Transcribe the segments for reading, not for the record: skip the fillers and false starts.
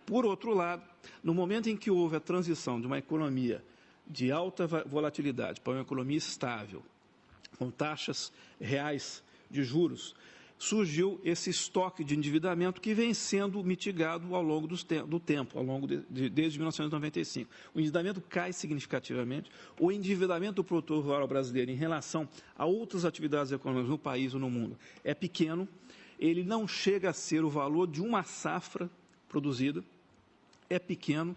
Por outro lado, no momento em que houve a transição de uma economia de alta volatilidade para uma economia estável, com taxas reais de juros, surgiu esse estoque de endividamento que vem sendo mitigado ao longo do tempo, desde 1995. O endividamento cai significativamente, o endividamento do produtor rural brasileiro em relação a outras atividades econômicas no país ou no mundo é pequeno, ele não chega a ser o valor de uma safra produzida, é pequeno.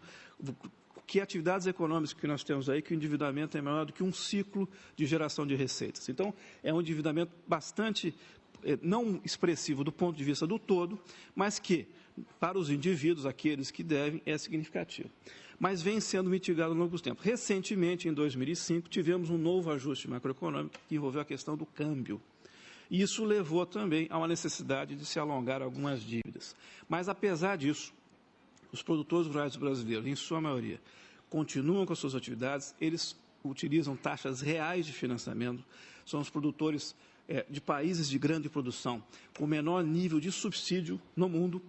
Que atividades econômicas que nós temos aí, que o endividamento é maior do que um ciclo de geração de receitas. Então, é um endividamento bastante não expressivo do ponto de vista do todo, mas que, para os indivíduos, aqueles que devem, é significativo. Mas vem sendo mitigado ao longo do tempo. Recentemente, em 2005, tivemos um novo ajuste macroeconômico que envolveu a questão do câmbio. E isso levou também a uma necessidade de se alongar algumas dívidas. Mas, apesar disso, os produtores rurais brasileiros, em sua maioria, continuam com as suas atividades, eles utilizam taxas reais de financiamento, são os produtores de países de grande produção, com menor nível de subsídio no mundo.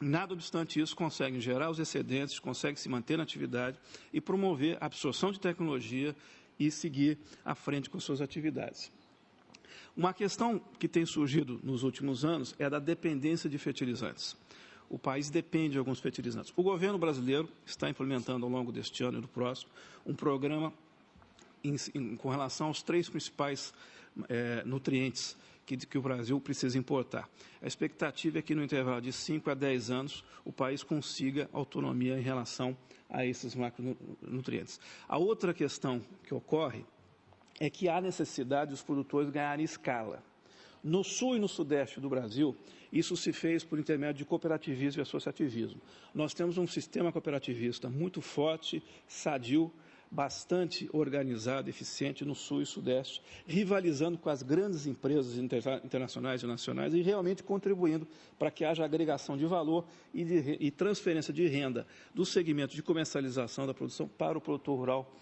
Nada obstante isso, conseguem gerar os excedentes, conseguem se manter na atividade e promover a absorção de tecnologia e seguir à frente com suas atividades. Uma questão que tem surgido nos últimos anos é a da dependência de fertilizantes. O país depende de alguns fertilizantes. O governo brasileiro está implementando ao longo deste ano e do próximo um programa com relação aos 3 principais nutrientes que o Brasil precisa importar. A expectativa é que no intervalo de 5 a 10 anos o país consiga autonomia em relação a esses macronutrientes. A outra questão que ocorre é que há necessidade dos produtores ganharem escala. No sul e no sudeste do Brasil, isso se fez por intermédio de cooperativismo e associativismo. Nós temos um sistema cooperativista muito forte, sadio, bastante organizado, eficiente no sul e sudeste, rivalizando com as grandes empresas internacionais e nacionais e realmente contribuindo para que haja agregação de valor e transferência de renda do segmento de comercialização da produção para o produtor rural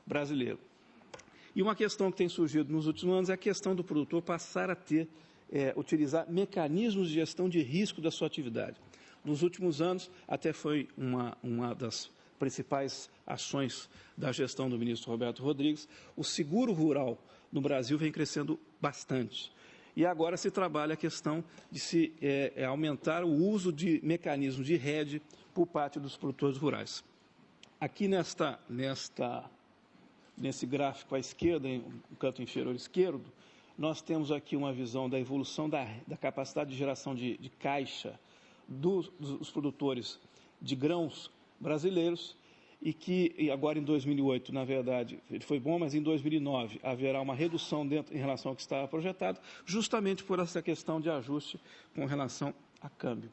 brasileiro. E uma questão que tem surgido nos últimos anos é a questão do produtor passar a utilizar mecanismos de gestão de risco da sua atividade. Nos últimos anos, até foi uma das principais ações da gestão do ministro Roberto Rodrigues, o seguro rural no Brasil vem crescendo bastante. E agora se trabalha a questão de se aumentar o uso de mecanismos de hedge por parte dos produtores rurais. Aqui nesse gráfico à esquerda, no canto inferior esquerdo, nós temos aqui uma visão da evolução da capacidade de geração de caixa dos produtores de grãos brasileiros e agora em 2008, na verdade, ele foi bom, mas em 2009 haverá uma redução em relação ao que estava projetado, justamente por essa questão de ajuste com relação a câmbio.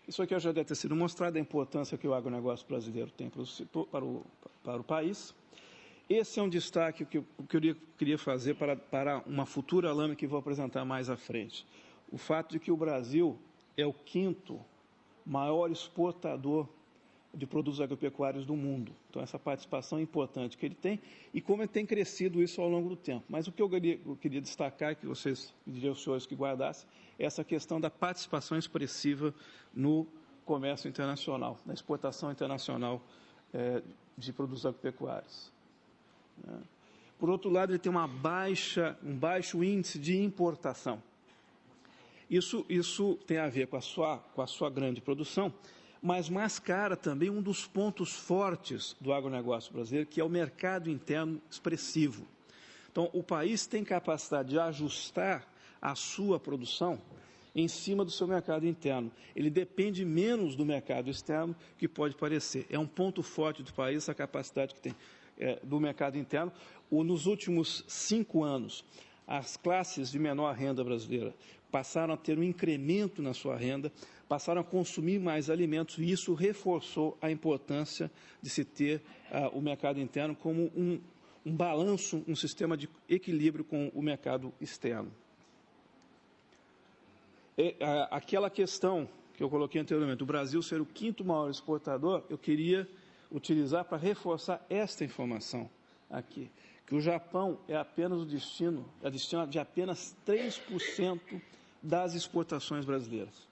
Isso aqui já deve ter sido mostrado, a importância que o agronegócio brasileiro tem para o país. Esse é um destaque que eu queria fazer para uma futura lâmina que vou apresentar mais à frente. O fato de que o Brasil é o 5º maior exportador de produtos agropecuários do mundo. Então, essa participação importante que ele tem e como ele tem crescido isso ao longo do tempo. Mas o que eu queria destacar, que vocês pediria aos senhores que guardassem, é essa questão da participação expressiva no comércio internacional, na exportação internacional de produtos agropecuários. Por outro lado, ele tem um baixo índice de importação. Isso tem a ver com a sua grande produção, mas mascara também um dos pontos fortes do agronegócio brasileiro, que é o mercado interno expressivo. Então, o país tem capacidade de ajustar a sua produção em cima do seu mercado interno. Ele depende menos do mercado externo, que pode parecer. É um ponto forte do país, essa capacidade que tem do mercado interno. Nos últimos 5 anos, as classes de menor renda brasileira passaram a ter um incremento na sua renda, passaram a consumir mais alimentos e isso reforçou a importância de se ter o mercado interno como um balanço, um sistema de equilíbrio com o mercado externo. Aquela questão que eu coloquei anteriormente, o Brasil ser o 5º maior exportador, eu queria utilizar para reforçar esta informação aqui, que o Japão é apenas a destina de apenas 3% das exportações brasileiras.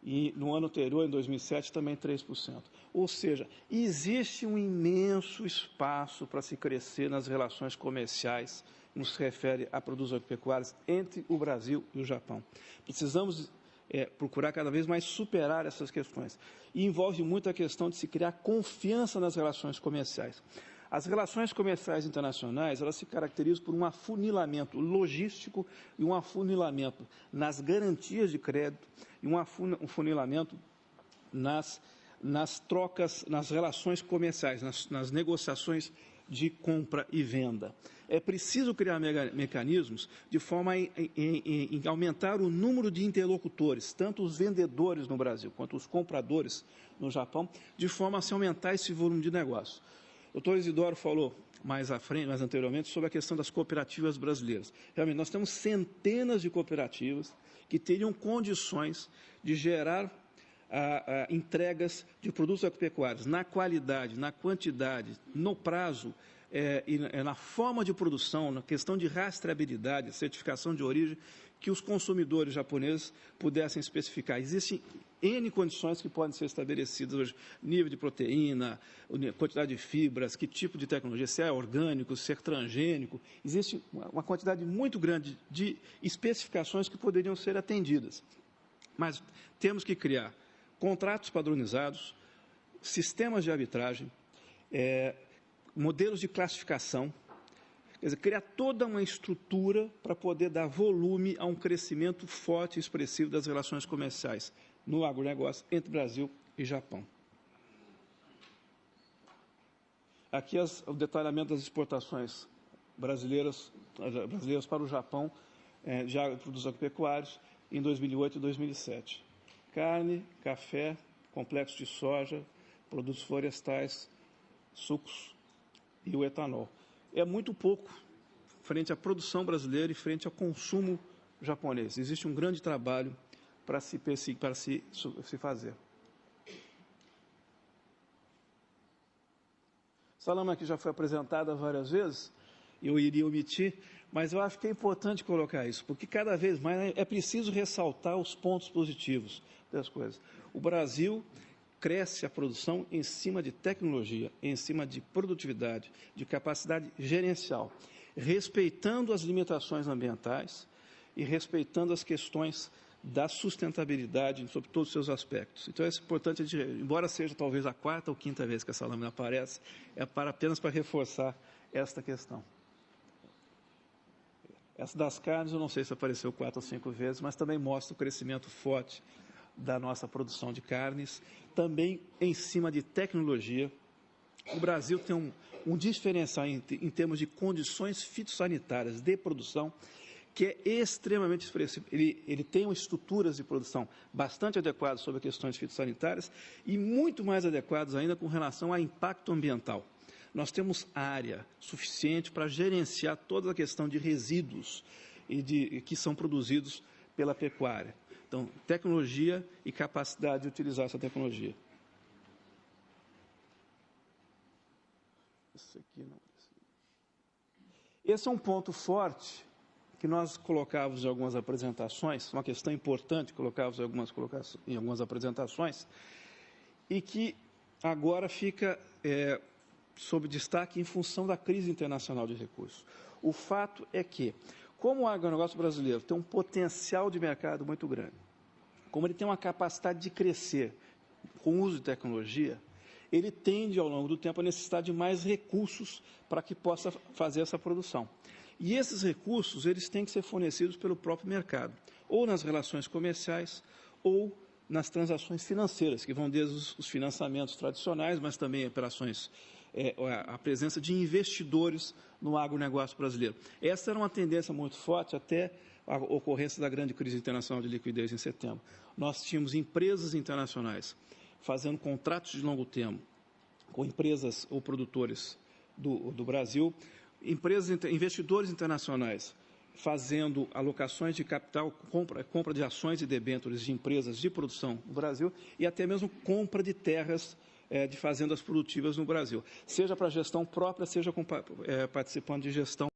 E no ano anterior, em 2007, também 3%. Ou seja, existe um imenso espaço para se crescer nas relações comerciais, no que se refere a produtos agropecuários, entre o Brasil e o Japão. Precisamos procurar cada vez mais superar essas questões. E envolve muito a questão de se criar confiança nas relações comerciais. As relações comerciais internacionais, elas se caracterizam por um afunilamento logístico e um afunilamento nas garantias de crédito e um afunilamento nas trocas, nas relações comerciais, nas negociações de compra e venda. É preciso criar mecanismos de forma em aumentar o número de interlocutores, tanto os vendedores no Brasil quanto os compradores no Japão, de forma a se aumentar esse volume de negócio. O doutor Isidoro falou mais anteriormente, sobre a questão das cooperativas brasileiras. Realmente, nós temos centenas de cooperativas que teriam condições de gerar entregas de produtos agropecuários na qualidade, na quantidade, no prazo e na forma de produção, na questão de rastreabilidade, certificação de origem, que os consumidores japoneses pudessem especificar. Existem N condições que podem ser estabelecidas hoje, nível de proteína, quantidade de fibras, que tipo de tecnologia, se é orgânico, se é transgênico. Existe uma quantidade muito grande de especificações que poderiam ser atendidas. Mas temos que criar contratos padronizados, sistemas de arbitragem, modelos de classificação, quer dizer, criar toda uma estrutura para poder dar volume a um crescimento forte e expressivo das relações comerciais no agronegócio entre Brasil e Japão. Aqui o detalhamento das exportações brasileiras para o Japão de produtos agropecuários em 2008 e 2007. Carne, café, complexo de soja, produtos florestais, sucos e o etanol. É muito pouco frente à produção brasileira e frente ao consumo japonês. Existe um grande trabalho para se fazer. Essa lâmina aqui já foi apresentada várias vezes, eu iria omitir, mas eu acho que é importante colocar isso, porque cada vez mais é preciso ressaltar os pontos positivos das coisas. O Brasil cresce a produção em cima de tecnologia, em cima de produtividade, de capacidade gerencial, respeitando as limitações ambientais e respeitando as questões da sustentabilidade sobre todos os seus aspectos. Então é importante, embora seja talvez a quarta ou quinta vez que essa lâmina aparece, apenas para reforçar esta questão. Essa das carnes, eu não sei se apareceu 4 ou 5 vezes, mas também mostra o crescimento forte da nossa produção de carnes, também em cima de tecnologia. O Brasil tem um diferencial em termos de condições fitossanitárias de produção, que é extremamente expressivo. Ele tem estruturas de produção bastante adequadas sobre questões fitossanitárias e muito mais adequadas ainda com relação ao impacto ambiental. Nós temos área suficiente para gerenciar toda a questão de resíduos que são produzidos pela pecuária. Então, tecnologia e capacidade de utilizar essa tecnologia. Esse é um ponto forte que nós colocávamos em algumas apresentações, uma questão importante que colocávamos em algumas apresentações, e que agora fica sob destaque em função da crise internacional de recursos. O fato é que, como o agronegócio brasileiro tem um potencial de mercado muito grande, como ele tem uma capacidade de crescer com o uso de tecnologia, ele tende, ao longo do tempo, a necessitar de mais recursos para que possa fazer essa produção. E esses recursos, eles têm que ser fornecidos pelo próprio mercado, ou nas relações comerciais, ou nas transações financeiras, que vão desde os financiamentos tradicionais, mas também operações, a presença de investidores no agronegócio brasileiro. Essa era uma tendência muito forte até a ocorrência da grande crise internacional de liquidez em setembro. Nós tínhamos empresas internacionais fazendo contratos de longo termo com empresas ou produtores do Brasil, investidores internacionais fazendo alocações de capital, compra de ações e debêntures de empresas de produção no Brasil e até mesmo compra de terras de fazendas produtivas no Brasil, seja para gestão própria, seja participando de gestão